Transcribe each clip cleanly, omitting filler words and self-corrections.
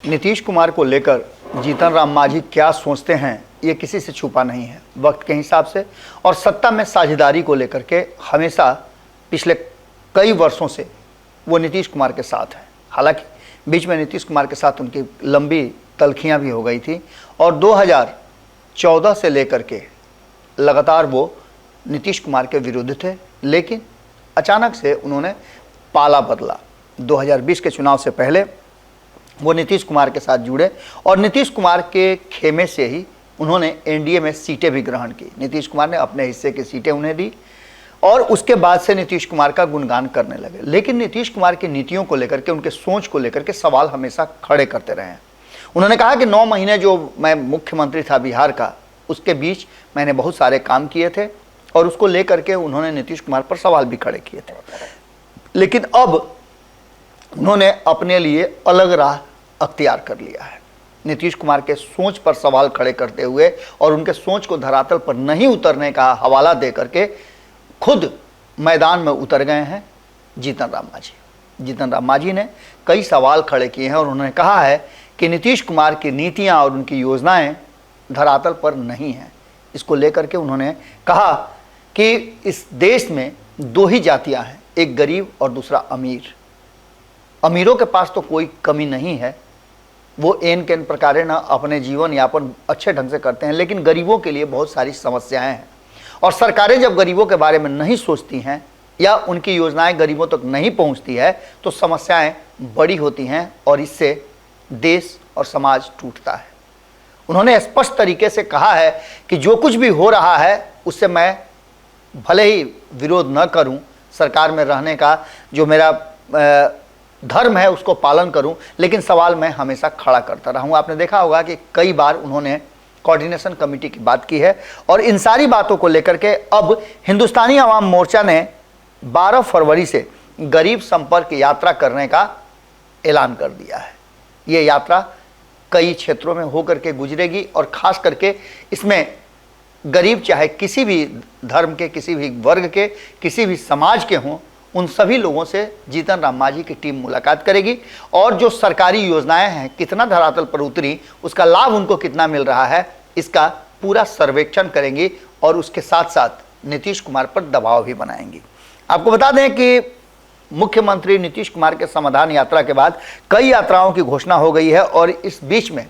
नीतीश कुमार को लेकर जीतन राम मांझी क्या सोचते हैं ये किसी से छुपा नहीं है वक्त के हिसाब से। और सत्ता में साझेदारी को लेकर के हमेशा पिछले कई वर्षों से वो नीतीश कुमार के साथ हैं। हालांकि बीच में नीतीश कुमार के साथ उनकी लंबी तलखियां भी हो गई थी और 2014 से लेकर के लगातार वो नीतीश कुमार के विरुद्ध थे, लेकिन अचानक से उन्होंने पाला बदला। 2020 के चुनाव से पहले वो नीतीश कुमार के साथ जुड़े और नीतीश कुमार के खेमे से ही उन्होंने एनडीए में सीटें भी ग्रहण की। नीतीश कुमार ने अपने हिस्से की सीटें उन्हें दी और उसके बाद से नीतीश कुमार का गुणगान करने लगे। लेकिन नीतीश कुमार की नीतियों को लेकर के, उनके सोच को लेकर के सवाल हमेशा खड़े करते रहे हैं। उन्होंने कहा कि 9 महीने जो मैं मुख्यमंत्री था बिहार का, उसके बीच मैंने बहुत सारे काम किए थे और उसको लेकर के उन्होंने नीतीश कुमार पर सवाल भी खड़े किए थे। लेकिन अब उन्होंने अपने लिए अलग राह अख्तियार कर लिया है। नीतीश कुमार के सोच पर सवाल खड़े करते हुए और उनके सोच को धरातल पर नहीं उतरने का हवाला दे करके खुद मैदान में उतर गए हैं जीतन राम मांझी। जीतन राम मांझी ने कई सवाल खड़े किए हैं और उन्होंने कहा है कि नीतीश कुमार की नीतियां और उनकी योजनाएं धरातल पर नहीं हैं। इसको लेकर के उन्होंने कहा कि इस देश में 2 ही जातियां हैं, एक गरीब और दूसरा अमीर। अमीरों के पास तो कोई कमी नहीं है, वो एन के प्रकारे न अपने जीवन यापन अच्छे ढंग से करते हैं, लेकिन गरीबों के लिए बहुत सारी समस्याएं हैं और सरकारें जब गरीबों के बारे में नहीं सोचती हैं या उनकी योजनाएं गरीबों तक नहीं पहुंचती है तो समस्याएं बड़ी होती हैं और इससे देश और समाज टूटता है। उन्होंने स्पष्ट तरीके से कहा है कि जो कुछ भी हो रहा है उससे मैं भले ही विरोध न करूं, सरकार में रहने का जो मेरा धर्म है उसको पालन करूं, लेकिन सवाल मैं हमेशा खड़ा करता रहूं। आपने देखा होगा कि कई बार उन्होंने कोऑर्डिनेशन कमेटी की बात की है और इन सारी बातों को लेकर के अब हिंदुस्तानी आवाम मोर्चा ने 12 फरवरी से गरीब संपर्क यात्रा करने का ऐलान कर दिया है। ये यात्रा कई क्षेत्रों में होकर के गुजरेगी और खास करके इसमें गरीब चाहे किसी भी धर्म के, किसी भी वर्ग के, किसी भी समाज के हों, उन सभी लोगों से जीतन राम मांझी की टीम मुलाकात करेगी और जो सरकारी योजनाएं हैं कितना धरातल पर उतरी, उसका लाभ उनको कितना मिल रहा है, इसका पूरा सर्वेक्षण करेंगी और उसके साथ साथ नीतीश कुमार पर दबाव भी बनाएंगी। आपको बता दें कि मुख्यमंत्री नीतीश कुमार के समाधान यात्रा के बाद कई यात्राओं की घोषणा हो गई है और इस बीच में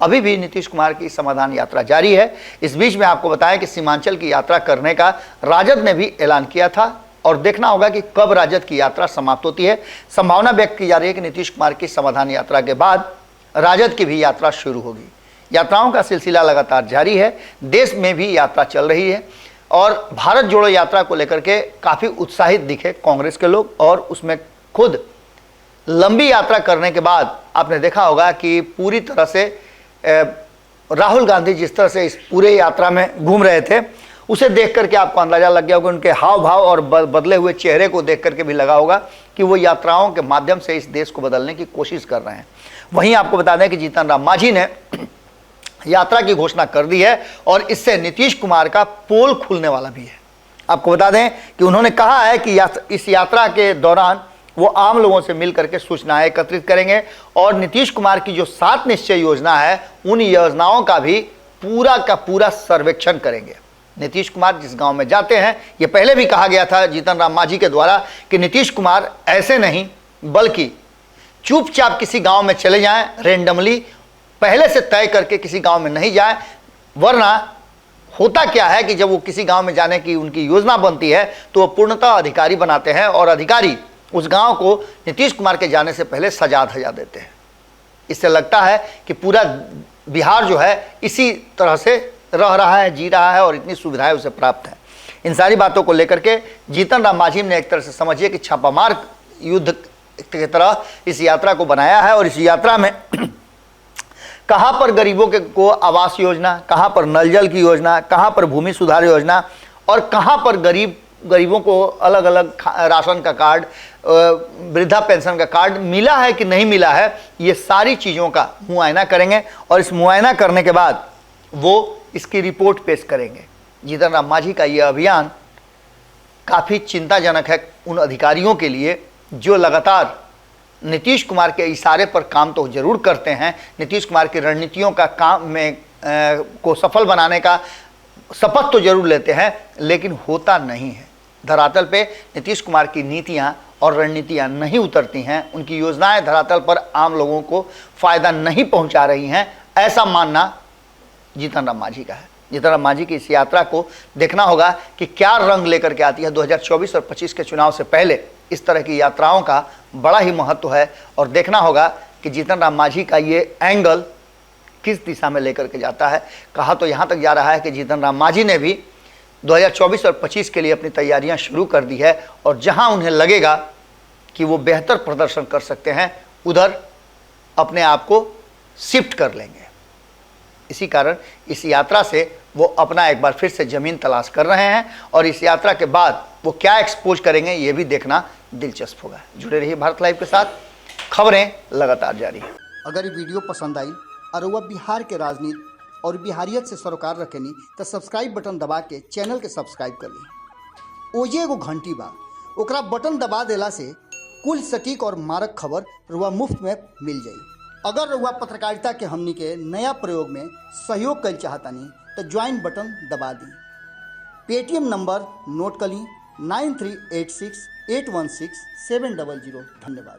अभी भी नीतीश कुमार की समाधान यात्रा जारी है। इस बीच में आपको बताएं कि सीमांचल की यात्रा करने का राजद ने भी ऐलान किया था और देखना होगा कि कब राजद की यात्रा समाप्त होती है। संभावना व्यक्त की जा रही है कि नीतीश कुमार की समाधान यात्रा के बाद राजद की भी यात्रा शुरू होगी। यात्राओं का सिलसिला लगातार जारी है, देश में भी यात्रा चल रही है और भारत जोड़ो यात्रा को लेकर के काफ़ी उत्साहित दिखे कांग्रेस के लोग और उसमें खुद लंबी यात्रा करने के बाद आपने देखा होगा कि पूरी तरह से राहुल गांधी जिस तरह से इस पूरे यात्रा में घूम रहे थे उसे देख करके आपको अंदाजा लग गया होगा, उनके हाव भाव और बदले हुए चेहरे को देख करके भी लगा होगा कि वो यात्राओं के माध्यम से इस देश को बदलने की कोशिश कर रहे हैं। वहीं आपको बता दें कि जीतन राम मांझी ने यात्रा की घोषणा कर दी है और इससे नीतीश कुमार का पोल खुलने वाला भी है। आपको बता दें कि उन्होंने कहा है कि इस यात्रा के दौरान वो आम लोगों से मिल करके सूचनाएं एकत्रित करेंगे और नीतीश कुमार की जो 7 निश्चय योजना है उन योजनाओं का भी पूरा का पूरा सर्वेक्षण करेंगे। नीतीश कुमार जिस गांव में जाते हैं, ये पहले भी कहा गया था जीतन राम मांझी के द्वारा कि नीतीश कुमार ऐसे नहीं बल्कि चुपचाप किसी गांव में चले जाएं, रेंडमली पहले से तय करके किसी गांव में नहीं जाएं, वरना होता क्या है कि जब वो किसी गांव में जाने की उनकी योजना बनती है तो वो पूर्णतः अधिकारी बनाते हैं और अधिकारी उस गांव को नीतीश कुमार के जाने से पहले सजा धजा देते हैं। इससे लगता है कि पूरा बिहार जो है इसी तरह से रह रहा है, जी रहा है और इतनी सुविधाएं उसे प्राप्त है। इन सारी बातों को लेकर के जीतन राम मांझी ने एक तरह से समझिए कि छापामार युद्ध की तरह इस यात्रा को बनाया है और इस यात्रा में कहाँ पर गरीबों को आवास योजना, कहाँ पर नल जल की योजना, कहाँ पर भूमि सुधार योजना और कहाँ पर गरीबों को अलग अलग राशन का कार्ड, वृद्धा पेंशन का कार्ड मिला है कि नहीं मिला है, ये सारी चीज़ों का मुआयना करेंगे और इस मुआयना करने के बाद वो इसकी रिपोर्ट पेश करेंगे। जीतन राम मांझी का ये अभियान काफ़ी चिंताजनक है उन अधिकारियों के लिए जो लगातार नीतीश कुमार के इशारे पर काम तो जरूर करते हैं, नीतीश कुमार की रणनीतियों का काम में को सफल बनाने का शपथ तो जरूर लेते हैं, लेकिन होता नहीं है। धरातल पे नीतीश कुमार की नीतियां और रणनीतियां नहीं उतरती हैं, उनकी योजनाएं धरातल पर आम लोगों को फायदा नहीं पहुंचा रही हैं, ऐसा मानना जीतन राम मांझी का है। जीतन राम मांझी की इस यात्रा को देखना होगा कि क्या रंग लेकर के आती है। 2024 और 25 के चुनाव से पहले इस तरह की यात्राओं का बड़ा ही महत्व है और देखना होगा कि जीतन राम मांझी का ये एंगल किस दिशा में लेकर के जाता है। कहा तो यहाँ तक जा रहा है कि जीतन राम मांझी ने भी 2024 और 25 के लिए अपनी तैयारियां शुरू कर दी है और जहां उन्हें लगेगा कि वो बेहतर प्रदर्शन कर सकते हैं, उधर अपने आप को शिफ्ट कर लेंगे। इसी कारण इस यात्रा से वो अपना एक बार फिर से ज़मीन तलाश कर रहे हैं और इस यात्रा के बाद वो क्या एक्सपोज करेंगे ये भी देखना दिलचस्प होगा। जुड़े रहिए भारत लाइव के साथ, खबरें लगातार जारी है। अगर ये वीडियो पसंद आई और वह बिहार के राजनीति और बिहारियत से सरोकार रखेनी तो सब्सक्राइब बटन दबा के चैनल के सब्सक्राइब कर ली। ओजे एगो घंटी बा, ओकरा बटन दबा देला से कुल सटीक और मारक खबर रुआ मुफ्त में मिल जाई। अगर रुआ पत्रकारिता के हमनी के नया प्रयोग में सहयोग कर चाहतानी तो ज्वाइन बटन दबा दी। पेटीएम नंबर नोट कर ली 9386816700। धन्यवाद।